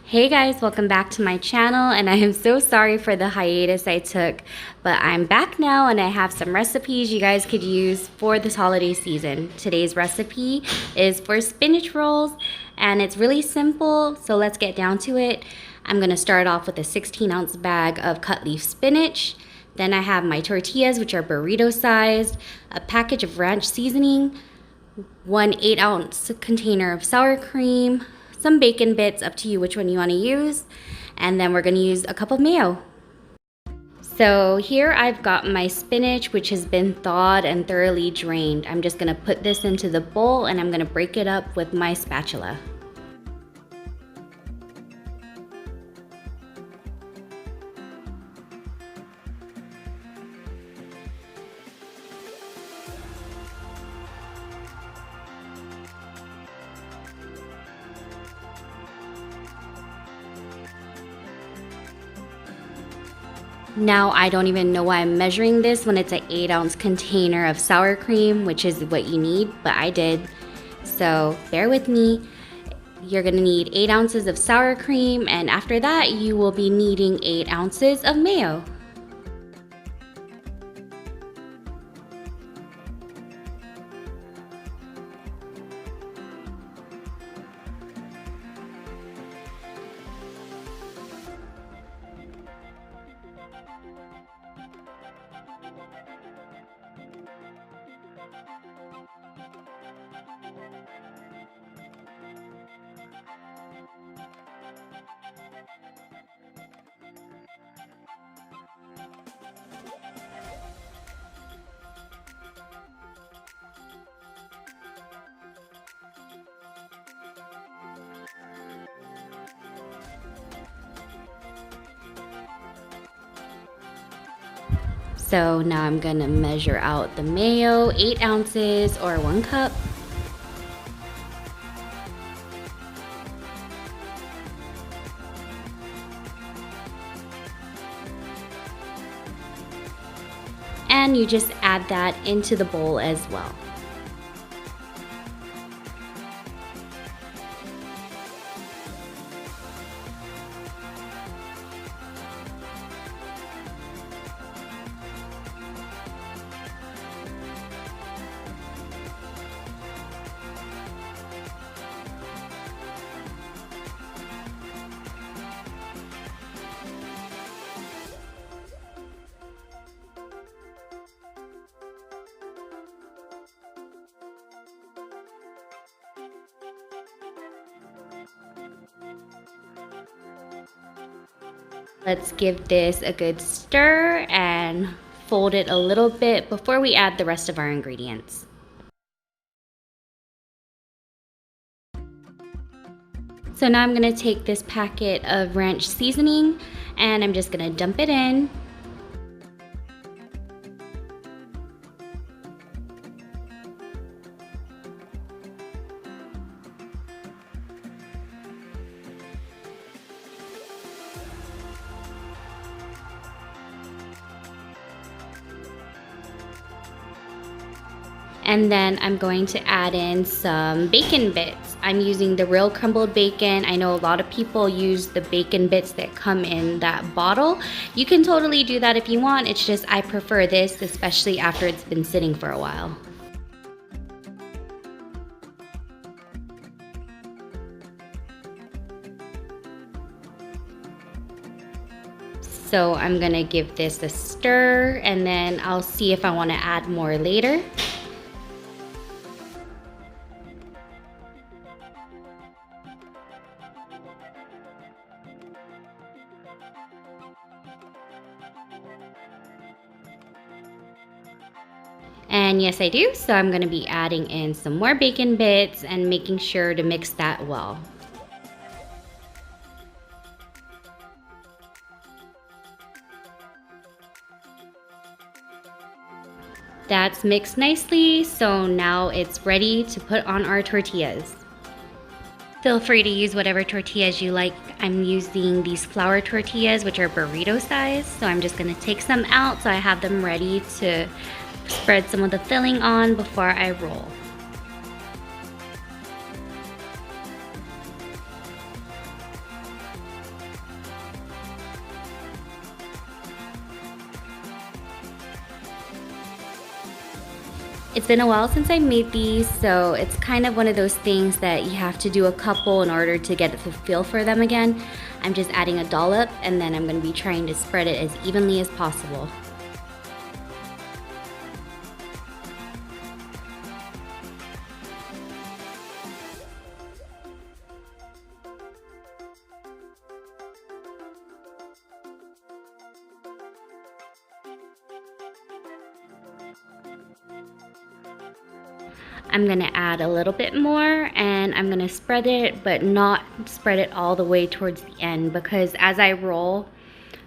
Hey guys, welcome back to my channel, and I am so sorry for the hiatus I took, but I'm back now and I have some recipes you guys could use for this holiday season. Today's recipe is for spinach rolls and it's really simple, so let's get down to it. I'm gonna start off with a 16-ounce bag of cut leaf spinach. Then I have my tortillas, which are burrito sized, a package of ranch seasoning, one 8-ounce container of sour cream, some bacon bits, up to you which one you want to use, and then we're going to use a cup of mayo. So here I've got my spinach, which has been thawed and thoroughly drained. I'm just going to put this into the bowl and I'm going to break it up with my spatula. Now, I don't even know why I'm measuring this when it's an 8-ounce container of sour cream, which is what you need, but I did. So bear with me. You're gonna need 8 ounces of sour cream, and after that, you will be needing 8 ounces of mayo. So now I'm gonna measure out the mayo, 8 ounces or 1 cup. And you just add that into the bowl as well. Let's give this a good stir and fold it a little bit before we add the rest of our ingredients. So now I'm gonna take this packet of ranch seasoning and I'm just gonna dump it in. And then I'm going to add in some bacon bits. I'm using the real crumbled bacon. I know a lot of people use the bacon bits that come in that bottle. You can totally do that if you want. It's just I prefer this, especially after it's been sitting for a while. So I'm gonna give this a stir and then I'll see if I wanna add more later. And yes, I do. So I'm going to be adding in some more bacon bits and making sure to mix that well. That's mixed nicely, so now it's ready to put on our tortillas. Feel free to use whatever tortillas you like. I'm using these flour tortillas, which are burrito size, so I'm just going to take some out so I have them ready to spread some of the filling on before I roll. It's been a while since I made these, so it's kind of one of those things that you have to do a couple in order to get the feel for them again. I'm just adding a dollop, and then I'm going to be trying to spread it as evenly as possible. I'm gonna add a little bit more, and I'm gonna spread it, but not spread it all the way towards the end, because as I roll,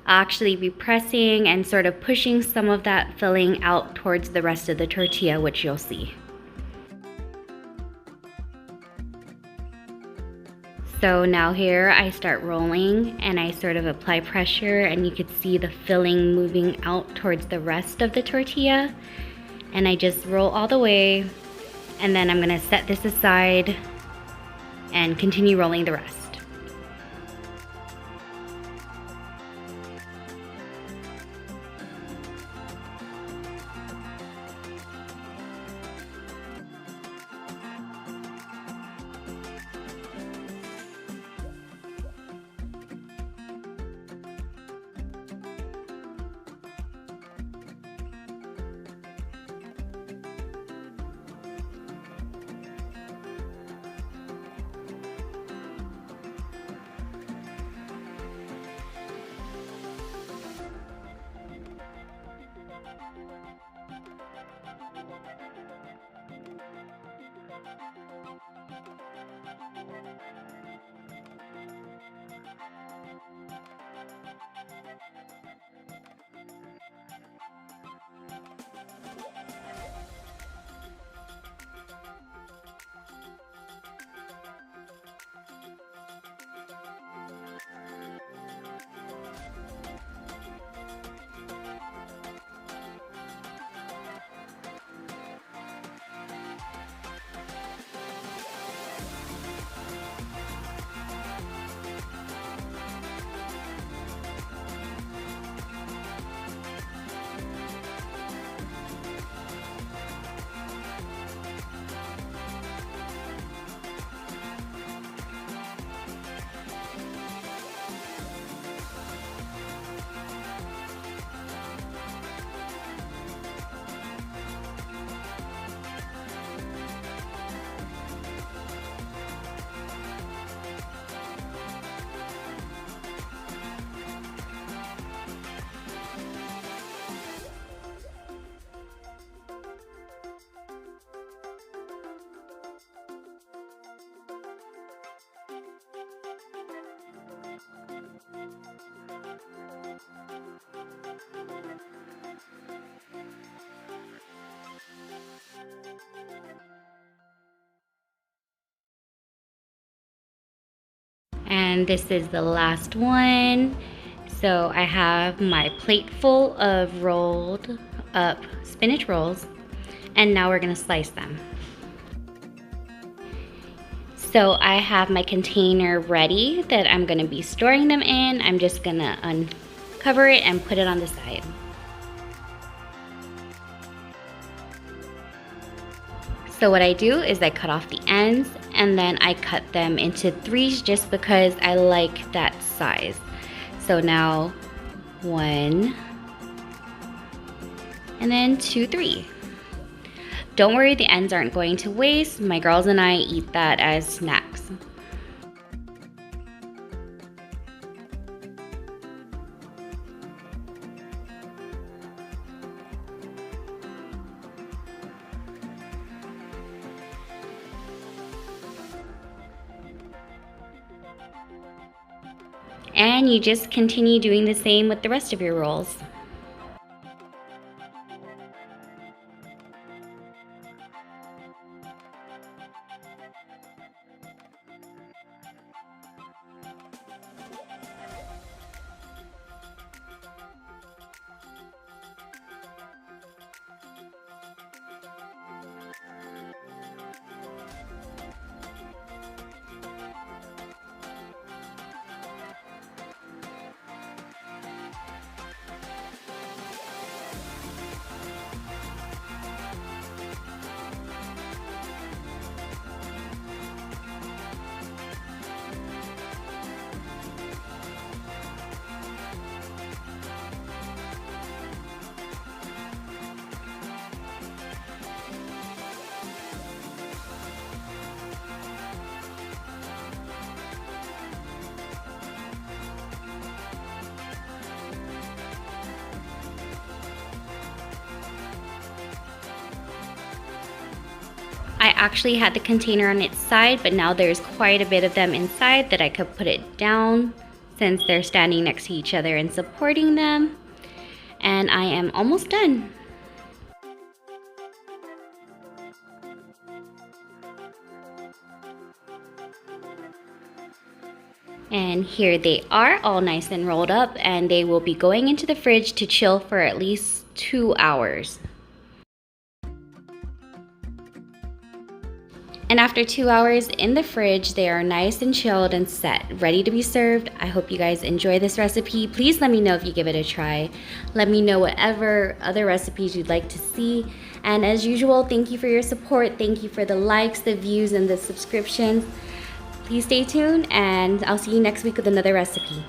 I'll actually be pressing and sort of pushing some of that filling out towards the rest of the tortilla, which you'll see. So now here I start rolling, and I sort of apply pressure, and you could see the filling moving out towards the rest of the tortilla. And I just roll all the way, and then I'm gonna set this aside and continue rolling the rest. And this is the last one. So I have my plate full of rolled up spinach rolls, and now we're gonna slice them. So I have my container ready that I'm gonna be storing them in. I'm just gonna uncover it and put it on the side. So what I do is I cut off the ends, and then I cut them into threes just because I like that size. So now 1, and then 2, 3. Don't worry, the ends aren't going to waste. My girls and I eat that as snacks. And you just continue doing the same with the rest of your rolls. I actually had the container on its side, but now there's quite a bit of them inside that I could put it down since they're standing next to each other and supporting them. And I am almost done. And here they are, all nice and rolled up, and they will be going into the fridge to chill for at least 2 hours. And after 2 hours in the fridge, they are nice and chilled and set, ready to be served. I hope you guys enjoy this recipe. Please let me know if you give it a try. Let me know whatever other recipes you'd like to see. And as usual, thank you for your support. Thank you for the likes, the views, and the subscriptions. Please stay tuned, and I'll see you next week with another recipe.